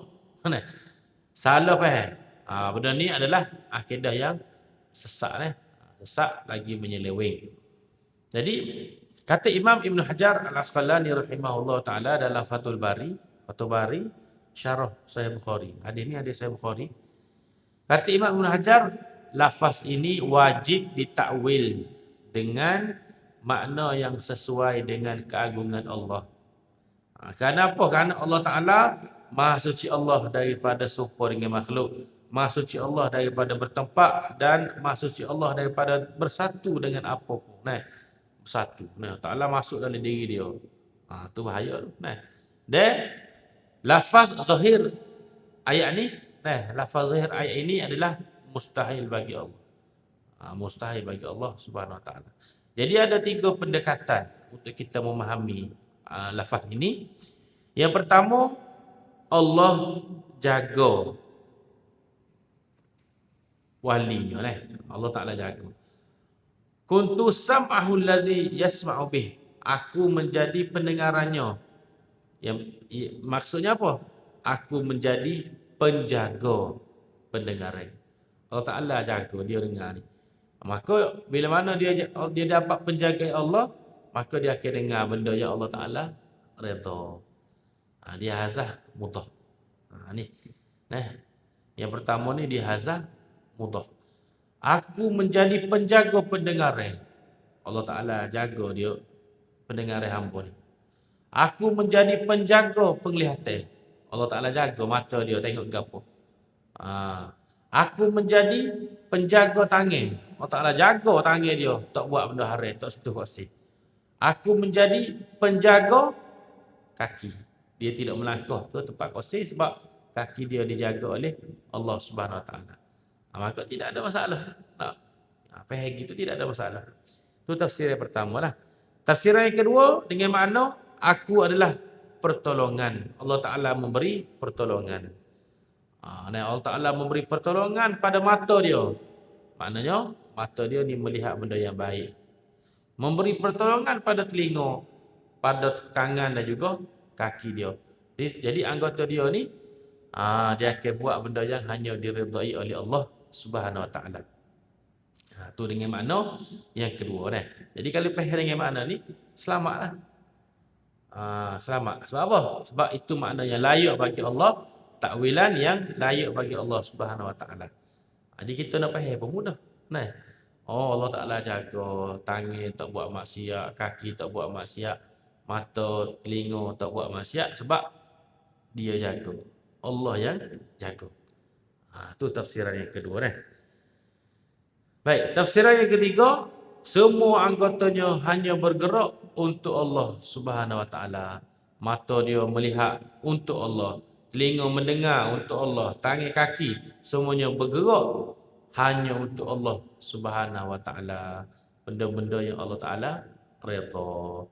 S1: Salah faham. Benda ni adalah akidah yang sesat. Sesat lagi menyeleweng. Jadi kata Imam Ibn Hajar Al-Asqalani rahimahullah taala dalam Fathul Bari, syarah Sahih Bukhari. Hadis ni hadis Sahih Bukhari. Kata Imam Ibn Hajar, lafaz ini wajib ditakwil dengan makna yang sesuai dengan keagungan Allah. Kenapa? Kerana Allah Ta'ala Maha suci Allah daripada serupa dengan makhluk, Maha suci Allah daripada bertempat, dan Maha suci Allah daripada bersatu dengan apapun. Bersatu. Ta'ala masuk dalam diri dia. Tu bahaya. Dan lafaz zahir ayat ni, lafaz zahir ayat ini adalah mustahil bagi Allah. Mustahil bagi Allah Subhanahu Wa Ta'ala. Jadi ada 3 pendekatan untuk kita memahami lafaz ini. Yang pertama, Allah jaga walinya. Allah Ta'ala jaga. Kuntu sam'ahu allazi yasma'u bih. Aku menjadi pendengarannya. Maksudnya apa? Aku menjadi penjaga pendengaran. Allah Ta'ala jaga, dia dengar ni. Maka bila mana dia dapat penjagaan Allah, maka dia akan dengar benda yang Allah Ta'ala redha. Dia hazah mudhaf. Yang pertama ni dia hazah mudhaf. Aku menjadi penjaga pendengaran. Allah Ta'ala jaga dia pendengaran hamba ni. Aku menjadi penjaga penglihatan. Allah Ta'ala jaga mata dia tengok gapo. Aku menjadi penjaga tangan. Allah Ta'ala jaga tangan dia, tak buat benda haram, tak sentuh kursi. Aku menjadi penjaga kaki. Dia tidak melangkah ke tempat kursi sebab kaki dia dijaga oleh Allah Subhanahu Wa Ta'ala. Maka tidak ada masalah. Faham gitu tidak ada masalah. Itu tafsir yang pertama lah. Tafsiran yang kedua dengan makna aku adalah pertolongan. Allah Ta'ala memberi pertolongan. Allah Ta'ala memberi pertolongan pada mata dia. Maknanya mata dia ni melihat benda yang baik. Memberi pertolongan pada telinga, pada tangan dan juga kaki dia. Jadi anggota dia ni dia akan buat benda yang hanya diridai oleh Allah Subhanahu Wa Ta'ala. Tu dengan makna yang kedua. Jadi kalau faham dengan makna ni, selamatlah. Selamat. Sebab apa? Sebab itu makna yang layak bagi Allah, takwilan yang layak bagi Allah Subhanahu Wa Ta'ala. Jadi kita nak faham pun mudah. Allah Ta'ala jaga tangan tak buat maksiat, kaki tak buat maksiat, mata, telinga tak buat maksiat sebab dia jaga. Allah yang jaga. Tu tafsiran yang kedua. Baik, tafsiran yang ketiga, semua anggotanya hanya bergerak untuk Allah Subhanahu Wa Ta'ala. Mata dia melihat untuk Allah, telinga mendengar untuk Allah, tangan kaki semuanya bergerak hanya untuk Allah Subhanahu Wa Ta'ala. Benda-benda yang Allah Ta'ala redha.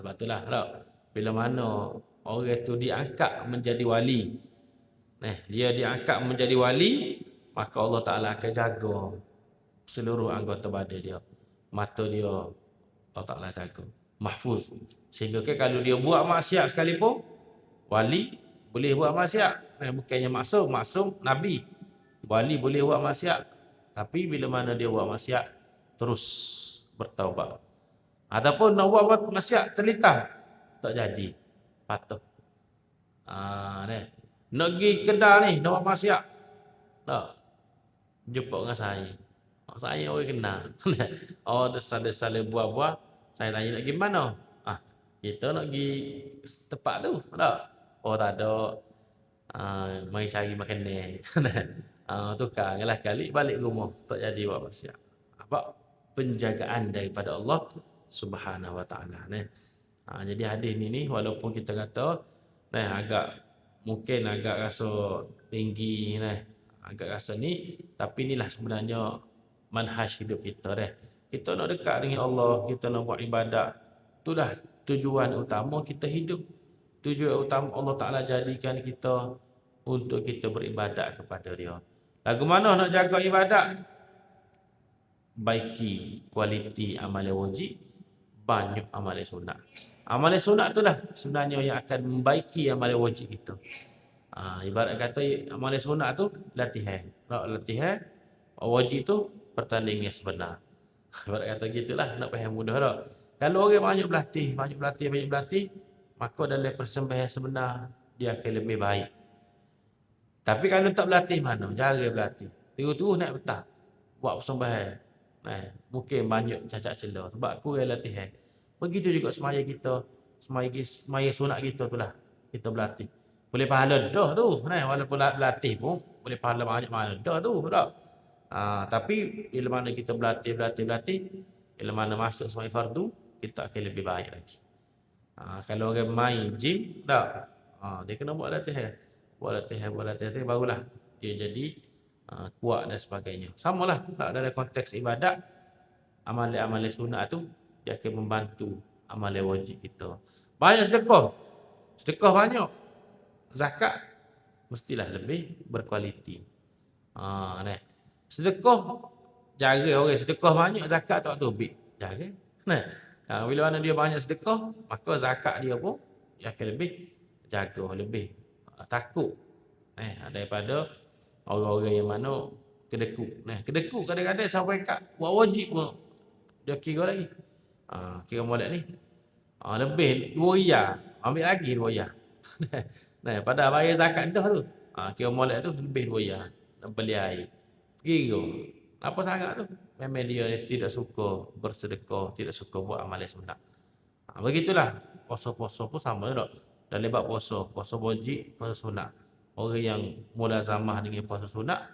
S1: Sebab itulah bila mana orang itu diangkat menjadi wali, dia diangkat menjadi wali, maka Allah Ta'ala akan jaga seluruh anggota badan dia. Mata dia Allah Ta'ala jaga, mahfuz. Sehingga kalau dia buat maksiat sekalipun, wali boleh buat maksiat. Bukannya maksum Nabi. Wali boleh buat maksiat. Tapi bila mana dia buat maksiat, terus bertaubat. Ataupun nak buat maksiat terlintas, tak jadi, patuh. Nak pergi kedai ni, nak buat maksiat, tak, jumpa dengan saya. Saya orang kenal. Ada salah-salah buah-buah, Saya tanya nak pergi mana? Kita nak pergi tempat tu. Tak? Oh tak ada. Mari cari makanan. Tukarlah kali balik rumah. Tak jadi buat maksiat. Apa? Penjagaan daripada Allah Subhanahu Wa Taala. Jadi hadis ni walaupun kita kata mungkin agak rasa tinggi agak rasa ni, tapi inilah sebenarnya manhaj hidup kita Kita nak dekat dengan Allah, kita nak buat ibadat. Itulah tujuan utama kita hidup. Tujuan utama Allah Taala jadikan kita untuk kita beribadat kepada Dia. Lagu mana nak jaga ibadat? Baiki kualiti amalan wajib, banyak amalan sunat. Amalan sunat itulah sebenarnya yang akan membaiki amalan wajib kita. Ibarat kata amalan sunat tu latihan. Latihan wajib tu pertandingan sebenar. Ibarat kata gitulah, nak faham mudah tak? Kalau orang banyak berlatih, maka dalam persembahyan sebenar dia akan lebih baik. Tapi kalau tak berlatih mana? Jarang berlatih. Terus naik petang buat persembahyan. Mungkin banyak cacat celah sebab kurang latihan. Begitu juga semaya kita, semaya sunat kita tu lah, kita berlatih. Boleh pahala dah tu, walaupun berlatih pun boleh pahala banyak mana dah tu, tak? Tapi bila mana kita berlatih, bila mana masuk semaya fardu, kita akan lebih baik lagi. Kalau orang main gym, tak? Dia kena buat latihan. Buat latihan, barulah dia jadi kuat dan sebagainya. Samalah dalam konteks ibadat, amalan-amalan sunat tu dia akan membantu amalan wajib kita. Banyak sedekah banyak. Zakat mestilah lebih berkualiti. Sedekah jaga orang sedekah banyak, zakat tak tubik. Jaga. Bila mana dia banyak sedekah, maka zakat dia pun dia akan lebih jaga, lebih takut daripada orang-orang yang mana kedekut. Kedekut kadang-kadang sampai kat buat wajib pun dia kira lagi. Kira molek ni lebih 2 riyal, ambil lagi 2 riyal. Pada bayar zakat dah tu. Kira molek tu lebih 2 riyal nak beli air. Kira apa sangat tu? Memang dia tidak suka bersedekah, tidak suka buat amalan sunat. Begitulah puasa-puasa pun sama tak? Dalam bab puasa wajib, puasa sunat. Orang yang mulazamah dengan puasa sunat,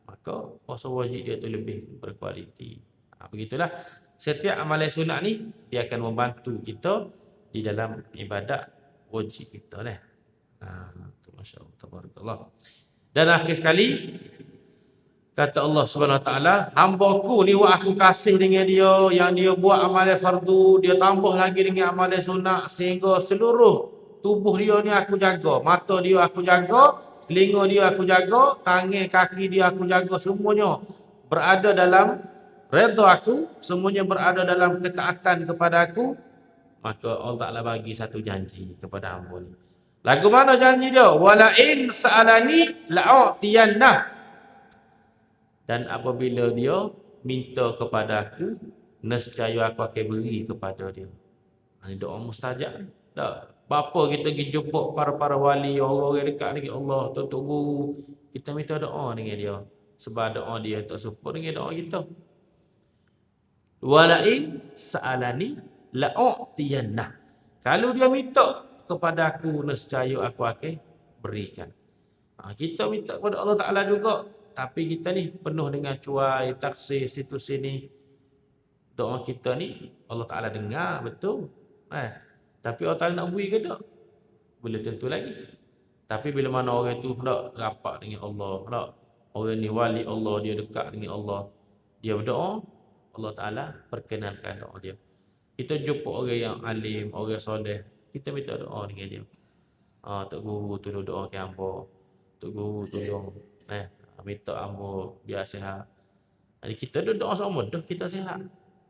S1: maka puasa wajib dia tu lebih berkualiti. Begitulah. Setiap amalan sunat ni dia akan membantu kita di dalam ibadat wajib kita masya-Allah, tabarakallah. Dan akhir sekali kata Allah Subhanahu Wa Taala, hamba-Ku ni aku kasih dengan dia, yang dia buat amalan fardu, dia tambah lagi dengan amalan sunat sehingga seluruh tubuh dia ni aku jaga. Mata dia aku jaga, telinga dia aku jaga, tangan kaki dia aku jaga, semuanya berada dalam redha aku, semuanya berada dalam ketaatan kepada aku. Maka Allah Ta'ala bagi satu janji kepada hamba ni. Lagu mana janji dia? Wala in sa'alani la'atiyannah. Dan apabila dia minta kepada aku, nescaya aku akan beri kepada dia. Ini doa mustajab ni. Tak. Bapa kita pergi jumpa para wali, orang-orang dekat dengan Allah, Tok Guru, kita minta doa dengan dia. Sebab doa dia tak serupa dengan doa kita. Walain sa'alani la'atiyannah. Kalau dia minta kepada aku, nescaya aku akan berikan. Kita minta kepada Allah Ta'ala juga, tapi kita ni penuh dengan cuai, taksir, situ sini. Doa kita ni Allah Ta'ala dengar betul. Tapi Allah Ta'ala nak beri ke tak? Boleh tentu lagi. Tapi bila mana orang tu tak rapat dengan Allah, tak? Orang ni wali Allah, dia dekat dengan Allah, dia berdoa, Allah Ta'ala perkenankan doa dia. Kita jumpa orang yang alim, orang soleh, kita minta doa dengan dia. Tok Guru tolong doakan hamba. Tok Guru tolong minta hamba biar sihat. Jadi kita doa sama dah kita sihat.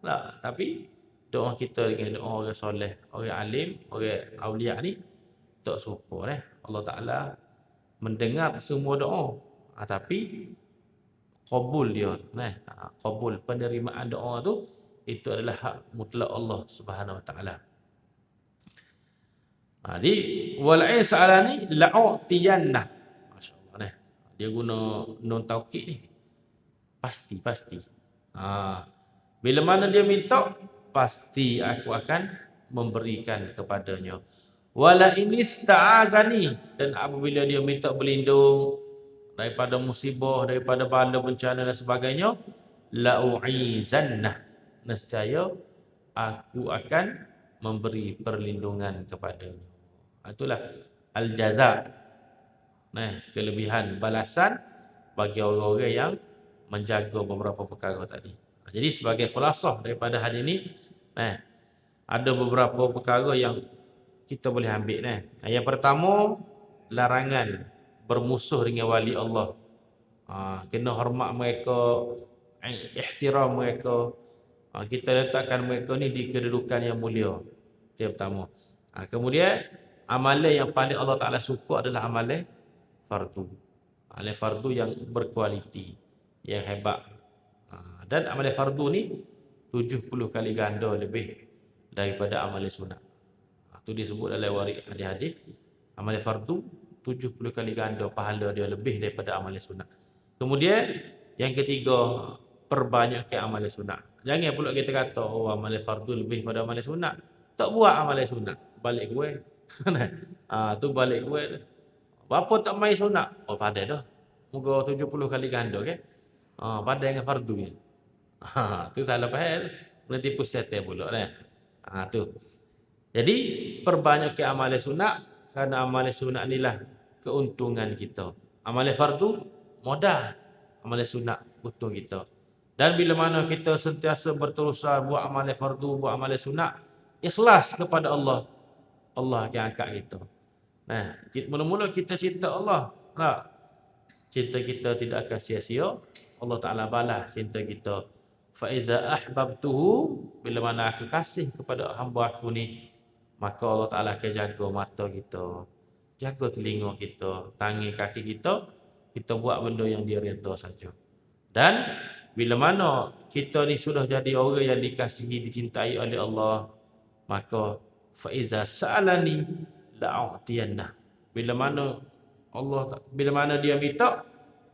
S1: Tak, tapi doa kita dengan doa orang soleh, orang alim, orang awliya ni tak serupa Allah Ta'ala mendengar semua doa. Tapi qabul dia, qabul penerimaan doa tu itu adalah hak mutlak Allah Subhanahu Wa Taala. Jadi walain sa'alani la'atiyannah. Masya-Allah dia guna nun taukid ni. Pasti. Bila mana dia minta, pasti aku akan memberikan kepadanya. Wala inista'azani, dan apabila dia minta berlindung daripada musibah, daripada bala bencana dan sebagainya, la'u'izannah, nescaya aku akan memberi perlindungan kepadanya. Itulah al-jaza. Kelebihan balasan bagi orang-orang yang menjaga beberapa perkara tadi. Jadi sebagai khulasah daripada hadis ini, ada beberapa perkara yang kita boleh ambil. Yang pertama, larangan bermusuh dengan wali Allah. Kena hormat mereka, ihtiram mereka. Kita letakkan mereka ni di kedudukan yang mulia. Itu yang pertama. Kemudian, amalan yang paling Allah Ta'ala suka adalah amalan fardu. Amalan fardu yang berkualiti, yang hebat. Dan amalan fardu ni 70 kali ganda lebih daripada amalan sunat. Itu disebut dalam waris hadis-hadis. Amalan fardu 70 kali ganda pahala dia lebih daripada amalan sunat. Kemudian yang ketiga, perbanyakkan amalan sunat. Jangan pula kita kata amalan fardu lebih pada amalan sunat, tak buat amalan sunat, balik gue. Tu balik gue. Berapa tak main sunat? Padai dah. Moga 70 kali ganda kan. Padai dengan fardu ni. Tu salah faham. Nanti tipu setan pula tu. Jadi perbanyakkan amalan sunat, kerana amalan sunat inilah keuntungan kita. Amalan fardu modal, amalan sunat untung kita. Dan bila mana kita sentiasa berterusan buat amalan fardu, buat amalan sunat, ikhlas kepada Allah, Allah akan angkat kita. Mula-mula kita cinta Allah, cinta kita tidak akan sia-sia. Allah Ta'ala balas cinta kita. Fa'iza ahbabtuhu, bila mana aku kasih kepada hamba aku ni, maka Allah Ta'ala akan jaga mata kita, jaga telinga kita, tangan kaki kita buat benda yang dia redha saja. Dan bila mana kita ni sudah jadi orang yang dikasihi, dicintai oleh Allah, maka faiza sa'alani la'atiyannah. Bila mana dia minta,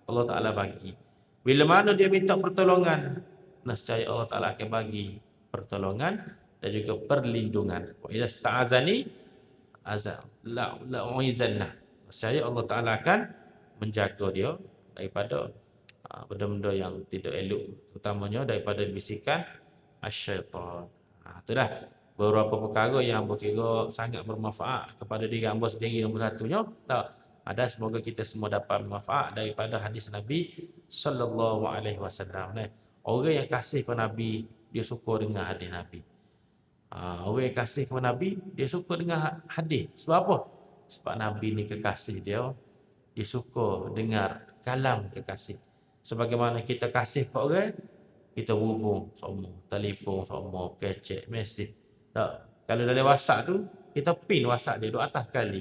S1: Allah Ta'ala bagi. Bila mana dia minta pertolongan, nescaya Allah Ta'ala akan bagi pertolongan dan juga perlindungan. Wa idza sta'azani la'u'izannah. Nescaya Allah Ta'ala akan menjaga dia daripada benda-benda yang tidak elok, utamanya daripada bisikan asyaitan. Itulah beberapa perkara yang berkira sangat bermanfaat kepada diri hamba sendiri. Nombor satunya, ada semoga kita semua dapat manfaat daripada hadis Nabi sallallahu alaihi wasallam. Orang yang kasih kepada Nabi, dia suka dengar hadis Nabi. Orang yang kasih kepada Nabi, dia suka dengar hadis. Sebab apa? Sebab Nabi ni kekasih dia, dia suka dengar kalam kekasih. Sebagaimana kita kasih ke orang, kita hubung semua, telefon semua, kecek, mesej. Kalau dalam WhatsApp tu, kita pin WhatsApp dia duduk atas kali.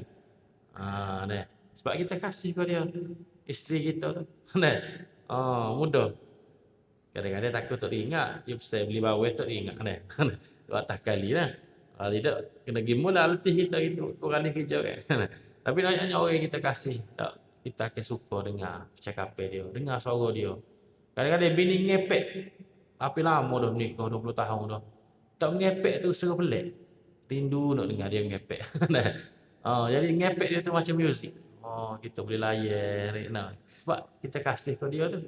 S1: Sebab kita kasih ke dia, isteri kita tu. Mudah. Kadang-kadang takut tak ingat, dia pasal beli bawah tak ingat. Duduk atas kali lah. Tidak, kena pergi mula letih kita itu, 2 kali kerja kan. Tapi banyak orang yang kita kasih, kita akan suka dengar percakapan dia, dengar suara dia. Kadang-kadang bini ngepek, tapi lama dah menikah, 20 tahun dah. Tak ngepek tu seru pelik. Rindu nak dengar dia ngepek. Jadi ngepek dia tu macam muzik. Kita boleh layan. Sebab kita kasih ke dia tu.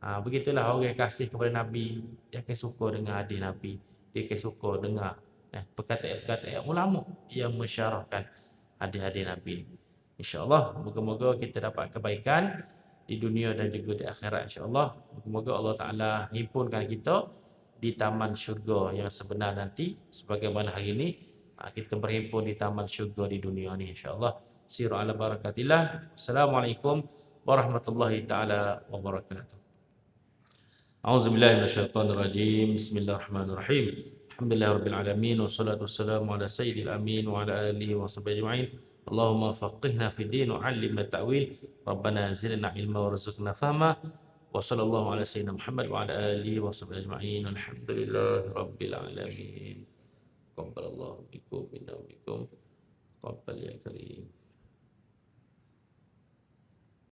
S1: Begitulah orang yang kasih kepada Nabi, dia akan suka dengar hadis Nabi. Dia akan suka dengar perkataan-perkataan ulama yang mensyarahkan hadis-hadis Nabi. InsyaAllah, moga-moga kita dapat kebaikan di dunia dan juga di akhirat insyaAllah. Moga-moga Allah Ta'ala himpunkan kita di taman syurga yang sebenar nanti. Sebagaimana hari ini kita berhimpun di taman syurga di dunia ni insyaAllah. Siru ala barakatillah. Assalamualaikum warahmatullahi ta'ala wabarakatuh. A'udzubillahi minasyaitonirrajim. Bismillahirrahmanirrahim. Alhamdulillahirabbil alamin wassalatu wassalamu ala sayyidil amin wa ala alihi washabihi ajma'in. Allahumma faqihna fid din wa 'allimna ta'wil. Rabbana zidna ilma warzuqna fahma. Wa sallallahu ala sayyidina Muhammad wa ala alihi washabihi ajma'in. Alhamdulillahirabbil alamin. Qabbalallahu minkum minna wa minkum. Qabbal ya karim.